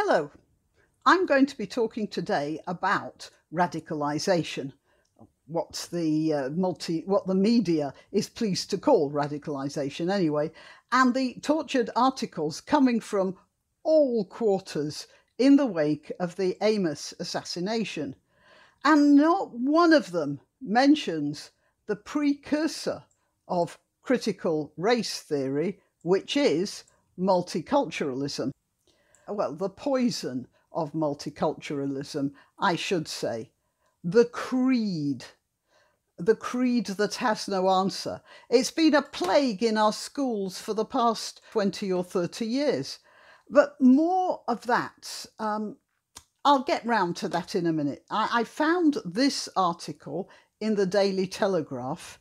Hello, I'm going to be talking today about radicalisation, what the media is pleased to call radicalisation anyway, and the tortured articles coming from all quarters in the wake of the Amos assassination. And not one of them mentions the precursor of critical race theory, which is multiculturalism. Well, the poison of multiculturalism, I should say, the creed that has no answer. It's been a plague in our schools for the past 20 or 30 years. But more of that, I'll get round to that in a minute. I found this article in the Daily Telegraph.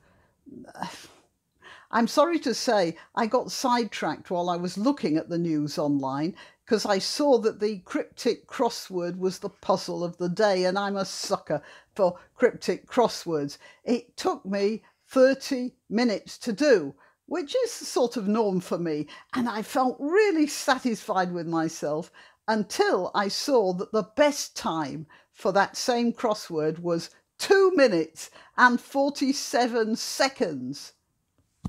I'm sorry to say I got sidetracked while I was looking at the news online because I saw that the cryptic crossword was the puzzle of the day, and I'm a sucker for cryptic crosswords. It took me 30 minutes to do, which is the sort of norm for me, and I felt really satisfied with myself until I saw that the best time for that same crossword was 2 minutes and 47 seconds.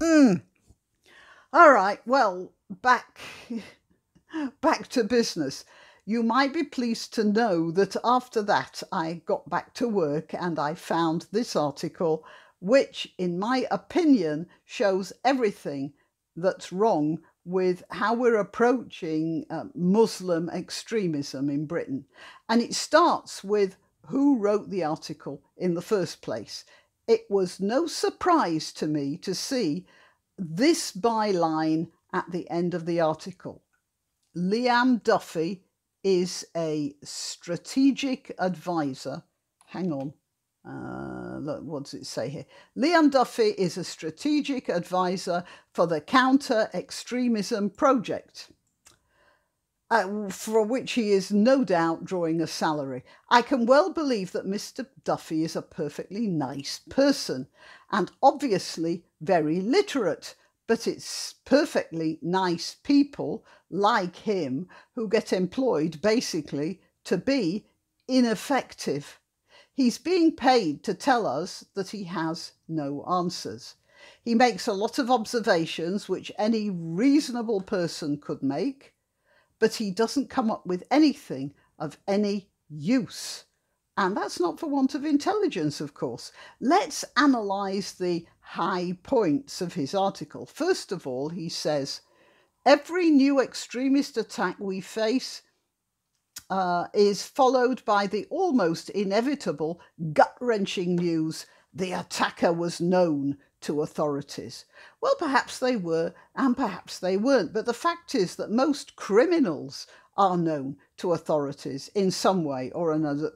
All right, well, back to business. You might be pleased to know that after that I got back to work and I found this article, which in my opinion shows everything that's wrong with how we're approaching Muslim extremism in Britain. And it starts with who wrote the article in the first place. It was no surprise to me to see this byline at the end of the article. Liam Duffy is a strategic advisor. Hang on. Look, what does it say here? Liam Duffy is a strategic advisor for the Counter-Extremism Project, for which he is no doubt drawing a salary. I can well believe that Mr. Duffy is a perfectly nice person and obviously very literate, but it's perfectly nice people like him who get employed basically to be ineffective. He's being paid to tell us that he has no answers. He makes a lot of observations which any reasonable person could make, but he doesn't come up with anything of any use. And that's not for want of intelligence, of course. Let's analyse the high points of his article. First of all, he says, every new extremist attack we face is followed by the almost inevitable gut-wrenching news, the attacker was known to authorities. Well, perhaps they were and perhaps they weren't, but the fact is that most criminals are known to authorities in some way or another.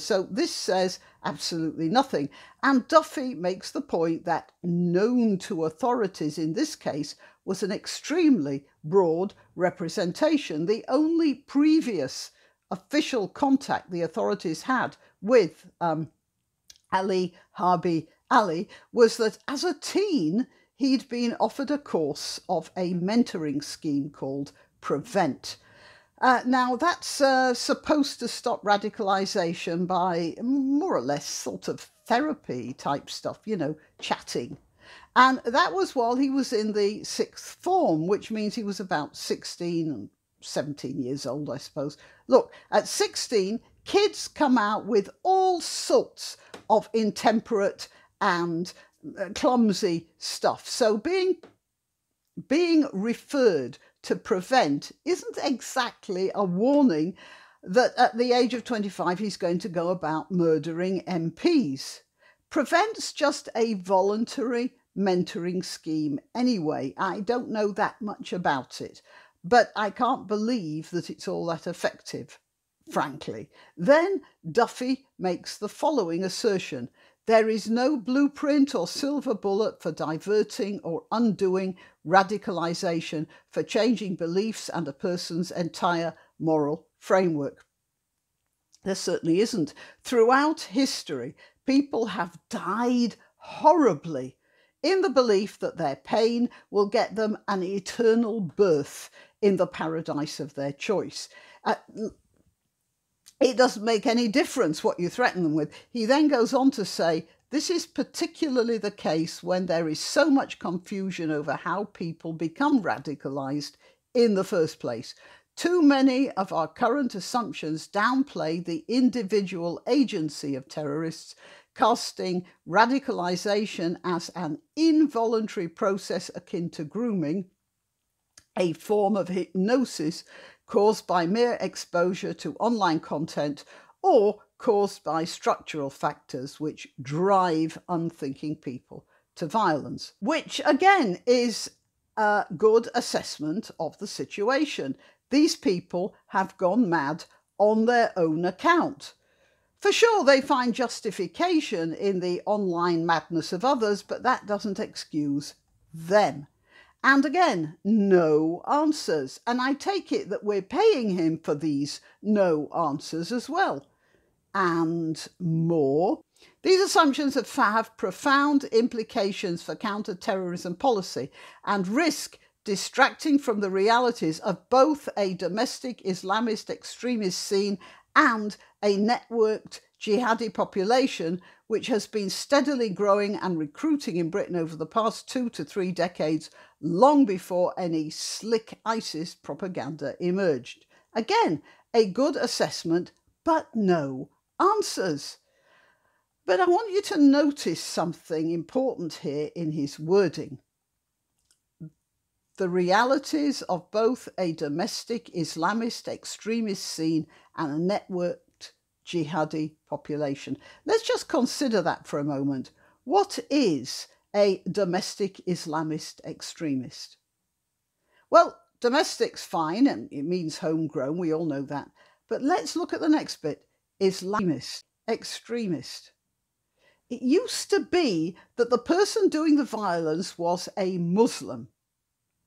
So this says absolutely nothing. And Duffy makes the point that known to authorities in this case was an extremely broad representation. The only previous official contact the authorities had with Ali Harbi Ali was that as a teen he'd been offered a course of a mentoring scheme called Prevent. Now that's supposed to stop radicalisation by more or less sort of therapy type stuff, you know, chatting. And that was while he was in the sixth form, which means he was about 16 and 17 years old, I suppose. Look, at 16, kids come out with all sorts of intemperate and clumsy stuff. So being referred to Prevent isn't exactly a warning that at the age of 25 he's going to go about murdering MPs. Prevent's just a voluntary mentoring scheme anyway. I don't know that much about it, but I can't believe that it's all that effective, frankly. Then Duffy makes the following assertion. There is no blueprint or silver bullet for diverting or undoing radicalisation, for changing beliefs and a person's entire moral framework. There certainly isn't. Throughout history, people have died horribly in the belief that their pain will get them an eternal birth in the paradise of their choice. It doesn't make any difference what you threaten them with. He then goes on to say, this is particularly the case when there is so much confusion over how people become radicalized in the first place. Too many of our current assumptions downplay the individual agency of terrorists, casting radicalization as an involuntary process akin to grooming, a form of hypnosis caused by mere exposure to online content or caused by structural factors which drive unthinking people to violence, which again is a good assessment of the situation. These people have gone mad on their own account. For sure, they find justification in the online madness of others, but that doesn't excuse them. And again, no answers. And I take it that we're paying him for these no answers as well. And more. These assumptions have profound implications for counter-terrorism policy and risk distracting from the realities of both a domestic Islamist extremist scene and a networked jihadi population which has been steadily growing and recruiting in Britain over the past 2 to 3 decades, long before any slick ISIS propaganda emerged. Again, a good assessment, but no answers. But I want you to notice something important here in his wording. The realities of both a domestic Islamist extremist scene and a networked jihadi population. Let's just consider that for a moment. What is a domestic Islamist extremist? Well, domestic's fine, and it means homegrown, we all know that. But let's look at the next bit. Islamist, extremist. It used to be that the person doing the violence was a Muslim.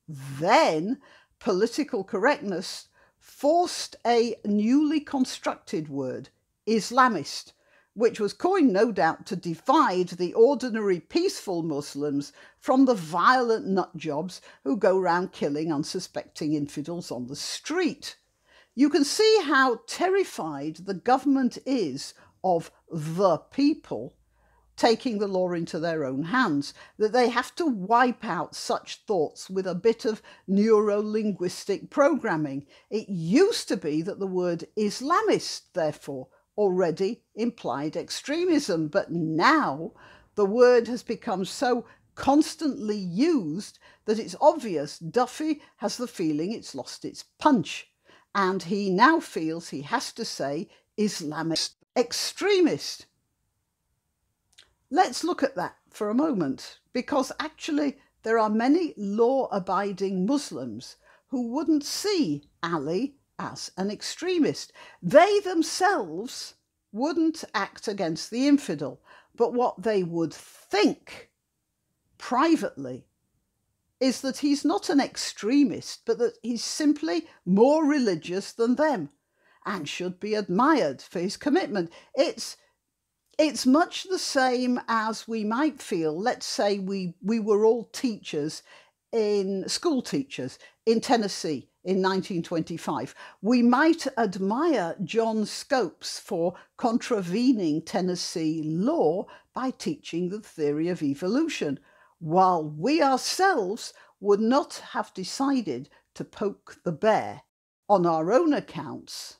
Then political correctness forced a newly constructed word, Islamist, which was coined no doubt to divide the ordinary peaceful Muslims from the violent nutjobs who go round killing unsuspecting infidels on the street. You can see how terrified the government is of the people taking the law into their own hands, that they have to wipe out such thoughts with a bit of neuro-linguistic programming. It used to be that the word Islamist, therefore, already implied extremism, but now the word has become so constantly used that it's obvious Duffy has the feeling it's lost its punch, and he now feels he has to say Islamic extremist. Let's look at that for a moment, because actually there are many law-abiding Muslims who wouldn't see Ali as an extremist. They themselves wouldn't act against the infidel, but what they would think privately is that he's not an extremist, but that he's simply more religious than them and should be admired for his commitment. It's much the same as we might feel, let's say we were all teachers, school teachers in Tennessee in 1925. We might admire John Scopes for contravening Tennessee law by teaching the theory of evolution, while we ourselves would not have decided to poke the bear on our own accounts.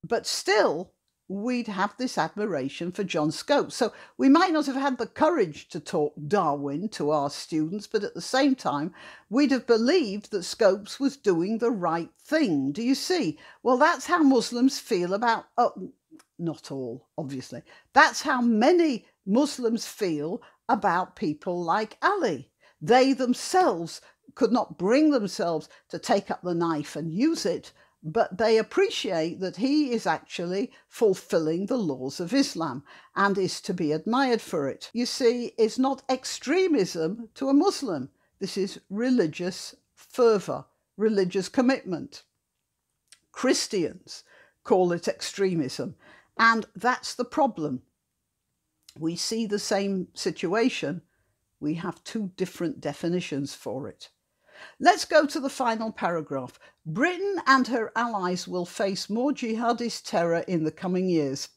But still, we'd have this admiration for John Scopes. So we might not have had the courage to talk Darwin to our students, but at the same time, we'd have believed that Scopes was doing the right thing. Do you see? Well, that's how Muslims feel about, not all, obviously. That's how many Muslims feel about people like Ali. They themselves could not bring themselves to take up the knife and use it, but they appreciate that he is actually fulfilling the laws of Islam and is to be admired for it. You see, it's not extremism to a Muslim. This is religious fervour, religious commitment. Christians call it extremism, and that's the problem. We see the same situation. We have two different definitions for it. Let's go to the final paragraph. Britain and her allies will face more jihadist terror in the coming years.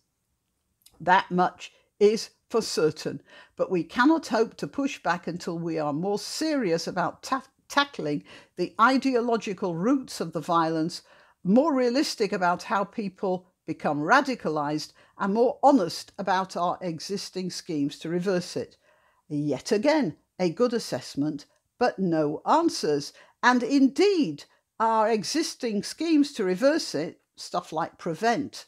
That much is for certain, but we cannot hope to push back until we are more serious about tackling the ideological roots of the violence, more realistic about how people become radicalised, and more honest about our existing schemes to reverse it. Yet again, a good assessment, but no answers. And indeed, our existing schemes to reverse it, stuff like prevent,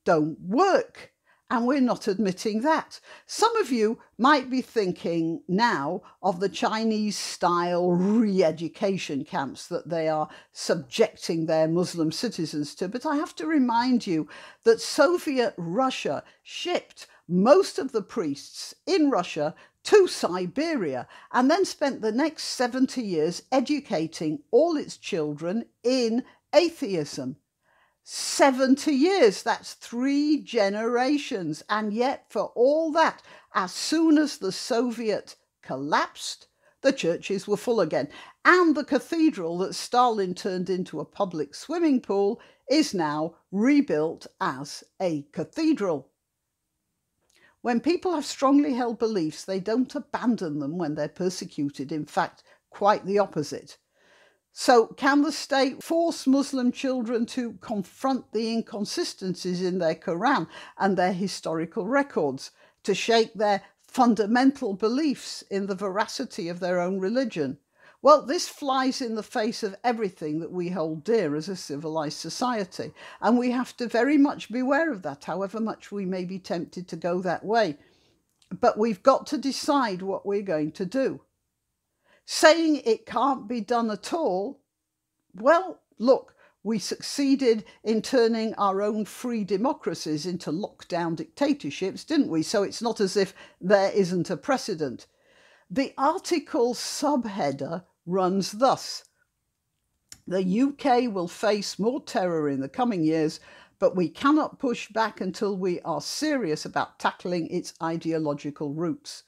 don't work. And we're not admitting that. Some of you might be thinking now of the Chinese-style re-education camps that they are subjecting their Muslim citizens to. But I have to remind you that Soviet Russia shipped most of the priests in Russia to Siberia and then spent the next 70 years educating all its children in atheism. 70 years, that's 3 generations. And yet for all that, as soon as the Soviet collapsed, the churches were full again. And the cathedral that Stalin turned into a public swimming pool is now rebuilt as a cathedral. When people have strongly held beliefs, they don't abandon them when they're persecuted. In fact, quite the opposite. So can the state force Muslim children to confront the inconsistencies in their Quran and their historical records, to shake their fundamental beliefs in the veracity of their own religion? Well, this flies in the face of everything that we hold dear as a civilized society, and we have to very much beware of that, however much we may be tempted to go that way. But we've got to decide what we're going to do. Saying it can't be done at all, well, look, we succeeded in turning our own free democracies into lockdown dictatorships, didn't we? So it's not as if there isn't a precedent. The article's subheader runs thus: the UK will face more terror in the coming years, but we cannot push back until we are serious about tackling its ideological roots.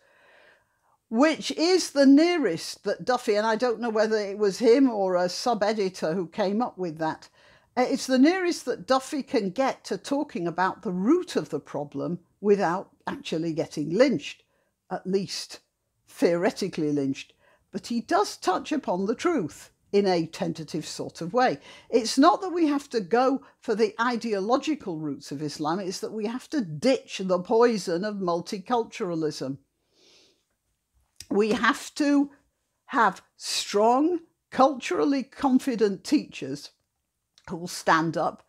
Which is the nearest that Duffy, and I don't know whether it was him or a sub-editor who came up with that, it's the nearest that Duffy can get to talking about the root of the problem without actually getting lynched, at least theoretically lynched. But he does touch upon the truth in a tentative sort of way. It's not that we have to go for the ideological roots of Islam, it's that we have to ditch the poison of multiculturalism. We have to have strong, culturally confident teachers who will stand up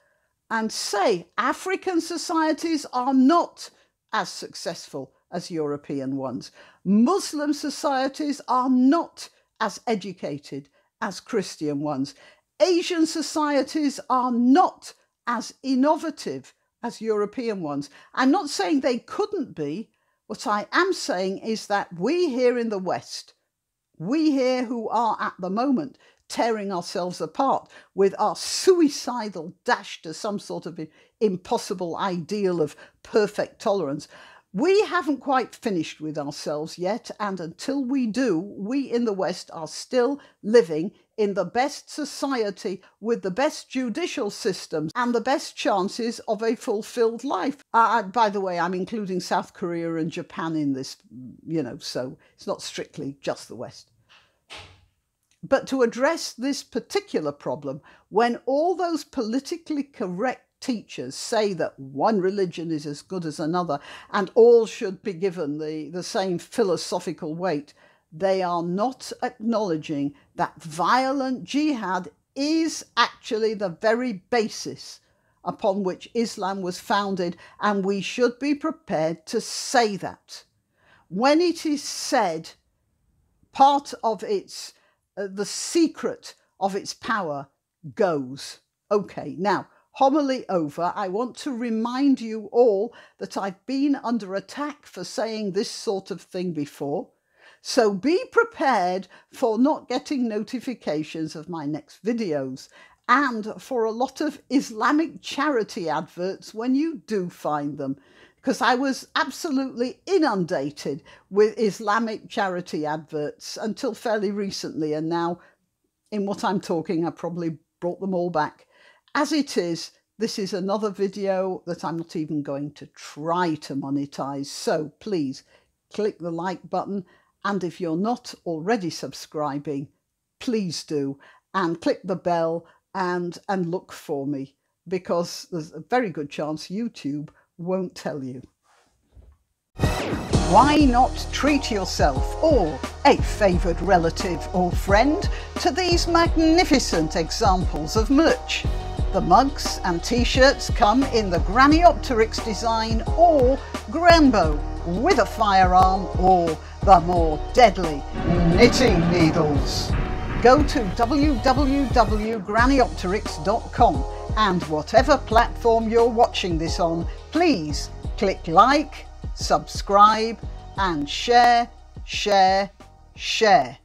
and say African societies are not as successful as European ones. Muslim societies are not as educated as Christian ones. Asian societies are not as innovative as European ones. I'm not saying they couldn't be. What I am saying is that we here in the West, we here who are at the moment tearing ourselves apart with our suicidal dash to some sort of impossible ideal of perfect tolerance, we haven't quite finished with ourselves yet. And until we do, we in the West are still living in the best society with the best judicial systems and the best chances of a fulfilled life. By the way, I'm including South Korea and Japan in this, so it's not strictly just the West. But to address this particular problem, when all those politically correct teachers say that one religion is as good as another and all should be given the same philosophical weight, they are not acknowledging that violent jihad is actually the very basis upon which Islam was founded, and we should be prepared to say that. When it is said, part of its, the secret of its power goes. Okay, now, homily over. I want to remind you all that I've been under attack for saying this sort of thing before. So be prepared for not getting notifications of my next videos and for a lot of Islamic charity adverts when you do find them. because I was absolutely inundated with Islamic charity adverts until fairly recently, and now in what I'm talking, I probably brought them all back. As it is, this is another video that I'm not even going to try to monetize, so please click the like button, and if you're not already subscribing, please do, and click the bell and look for me, because there's a very good chance YouTube won't tell you. Why not treat yourself or a favoured relative or friend to these magnificent examples of merch? The mugs and t-shirts come in the Graniopteryx design or Granbo with a firearm or the more deadly knitting needles. Go to www.graniopteryx.com and whatever platform you're watching this on, please click like, subscribe and share, share, share.